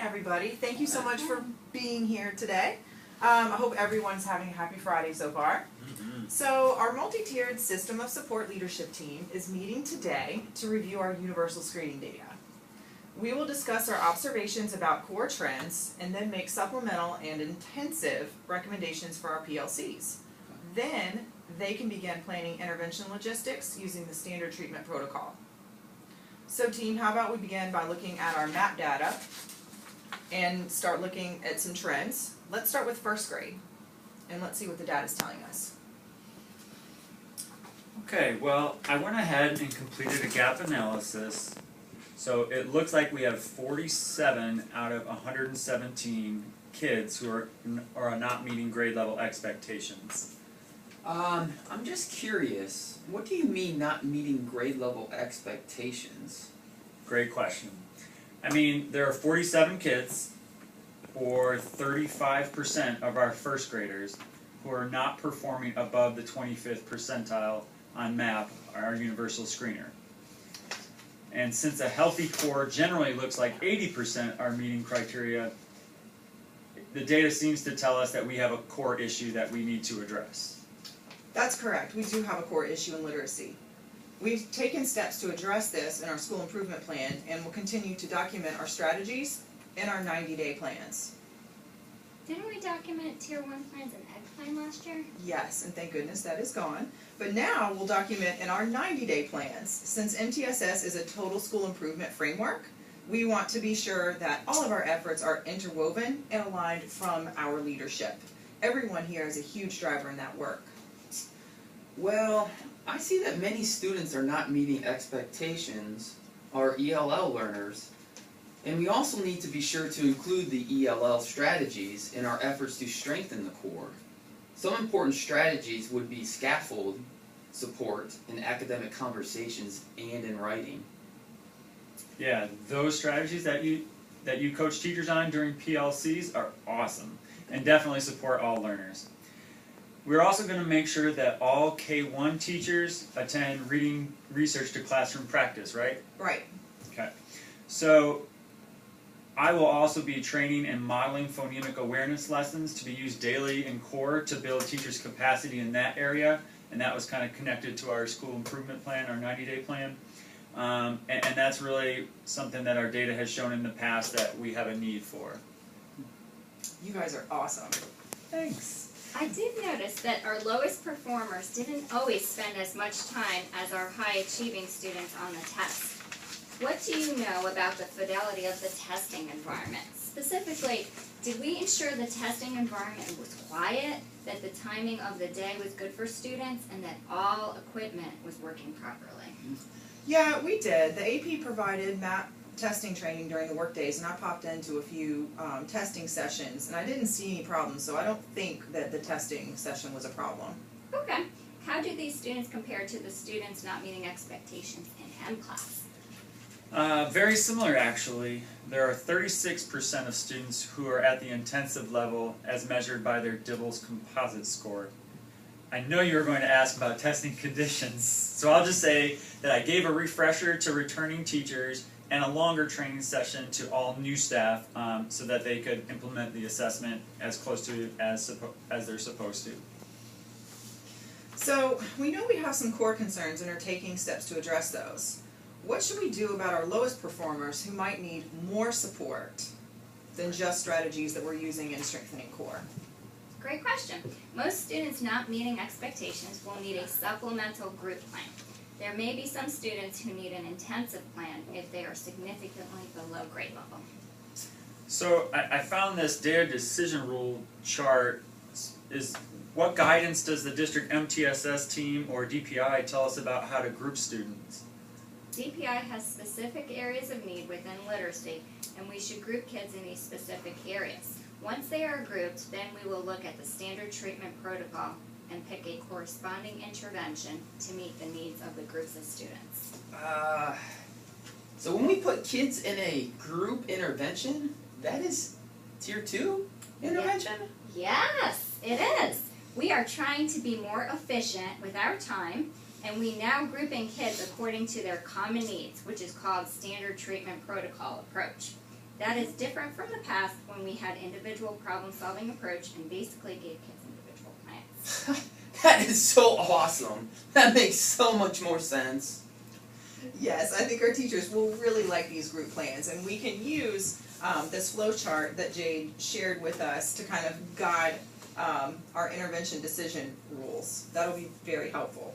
everybody. Thank you so much for being here today. I hope everyone's having a happy Friday so far. So our multi-tiered system of support leadership team is meeting today to review our universal screening data. We will discuss our observations about core trends and then make supplemental and intensive recommendations for our PLCs. Then they can begin planning intervention logistics using the standard treatment protocol. So team, how about we begin by looking at our MAP data and start looking at some trends. Let's start with first grade and let's see what the data is telling us. Okay, well, I went ahead and completed a gap analysis. So it looks like we have 47 out of 117 kids who are not meeting grade level expectations. I'm just curious, what do you mean not meeting grade level expectations? Great question. I mean, there are 47 kids, or 35% of our first graders, who are not performing above the 25th percentile on MAP, our universal screener. And since a healthy core generally looks like 80% are meeting criteria, the data seems to tell us that we have a core issue that we need to address. That's correct. We do have a core issue in literacy. We've taken steps to address this in our school improvement plan and will continue to document our strategies in our 90-day plans. Didn't we document Tier 1 plans and EG plan last year? Yes, and thank goodness that is gone. But now we'll document in our 90-day plans. Since MTSS is a total school improvement framework, we want to be sure that all of our efforts are interwoven and aligned from our leadership. Everyone here is a huge driver in that work. Well, I see that many students are not meeting expectations, are ELL learners, and we also need to be sure to include the ELL strategies in our efforts to strengthen the core. Some important strategies would be scaffold support in academic conversations and in writing. Yeah, those strategies that you coach teachers on during PLCs are awesome and definitely support all learners. We're also going to make sure that all K-1 teachers attend reading research to classroom practice, right? Right. Okay. So I will also be training and modeling phonemic awareness lessons to be used daily in core to build teachers' capacity in that area, and that was kind of connected to our school improvement plan, our 90-day plan. And that's really something that our data has shown in the past that we have a need for. You guys are awesome. Thanks. I did notice that our lowest performers didn't always spend as much time as our high-achieving students on the test. What do you know about the fidelity of the testing environment? Specifically, did we ensure the testing environment was quiet, that the timing of the day was good for students, and that all equipment was working properly? Yeah, we did. The AP provided MAP testing training during the work days, and I popped into a few testing sessions, and I didn't see any problems, so I don't think that the testing session was a problem. Okay. How do these students compare to the students not meeting expectations in M class? Very similar, actually. There are 36% of students who are at the intensive level as measured by their DIBELS composite score. I know you were going to ask about testing conditions, so I'll just say that I gave a refresher to returning teachers and a longer training session to all new staff so that they could implement the assessment as close to as they're supposed to. So we know we have some core concerns and are taking steps to address those. What should we do about our lowest performers who might need more support than just strategies that we're using in strengthening core? Great question. Most students not meeting expectations will need a supplemental group plan. There may be some students who need an intensive plan if they are significantly below grade level. So I found this data decision rule chart. What guidance does the district MTSS team or DPI tell us about how to group students? DPI has specific areas of need within literacy, and we should group kids in these specific areas. Once they are grouped, then we will look at the standard treatment protocol and pick a corresponding intervention to meet the needs of the groups of students. So when we put kids in a group intervention, that is Tier 2 intervention? Yes, it is. We are trying to be more efficient with our time, and we now grouping kids according to their common needs, which is called standard treatment protocol approach. That is different from the past when we had individual problem-solving approach and basically gave kids individual plans. That is so awesome. That makes so much more sense. Yes, I think our teachers will really like these group plans, and we can use this flow chart that Jade shared with us to kind of guide our intervention decision rules. That'll be very helpful.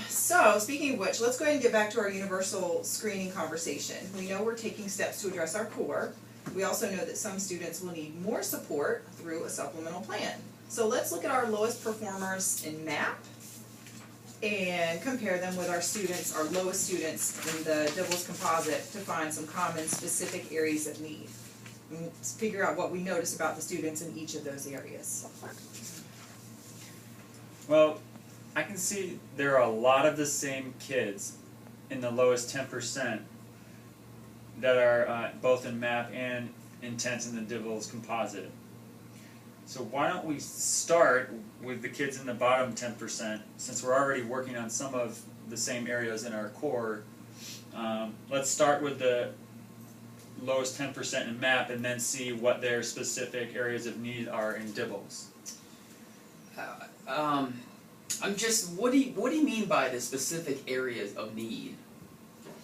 So, speaking of which, let's go ahead and get back to our universal screening conversation. We know we're taking steps to address our core. We also know that some students will need more support through a supplemental plan. So let's look at our lowest performers in MAP and compare them with our students, our lowest students in the DIBELS composite to find some common specific areas of need. And figure out what we notice about the students in each of those areas. Well, I can see there are a lot of the same kids in the lowest 10% that are both in MAP and intense in the DIBELS composite. So why don't we start with the kids in the bottom 10%, since we're already working on some of the same areas in our core. Let's start with the lowest 10% in MAP and then see what their specific areas of need are in DIBELS. I'm just, what do you mean by the specific areas of need?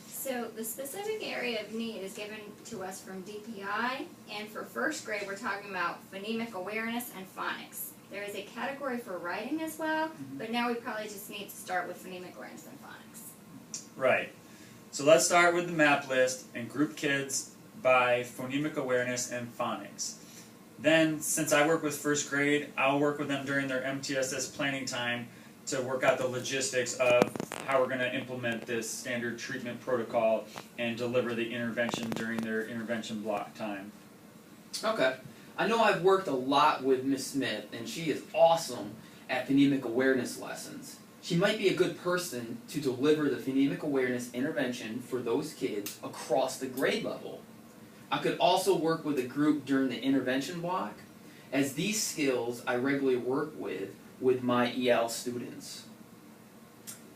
So the specific area of need is given to us from DPI, and for first grade we're talking about phonemic awareness and phonics. There is a category for writing as well, but now we probably just need to start with phonemic awareness and phonics. Right. So let's start with the MAP list and group kids by phonemic awareness and phonics. Then, since I work with first grade, I'll work with them during their MTSS planning time to work out the logistics of how we're going to implement this standard treatment protocol and deliver the intervention during their intervention block time. Okay. I know I've worked a lot with Miss Smith, and she is awesome at phonemic awareness lessons. She might be a good person to deliver the phonemic awareness intervention for those kids across the grade level. I could also work with a group during the intervention block, as these skills I regularly work with my EL students.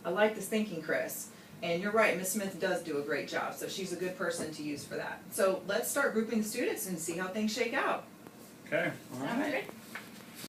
I like this thinking, Chris. And you're right, Ms. Smith does do a great job, so she's a good person to use for that. So let's start grouping the students and see how things shake out. Okay. All Sounds right. good.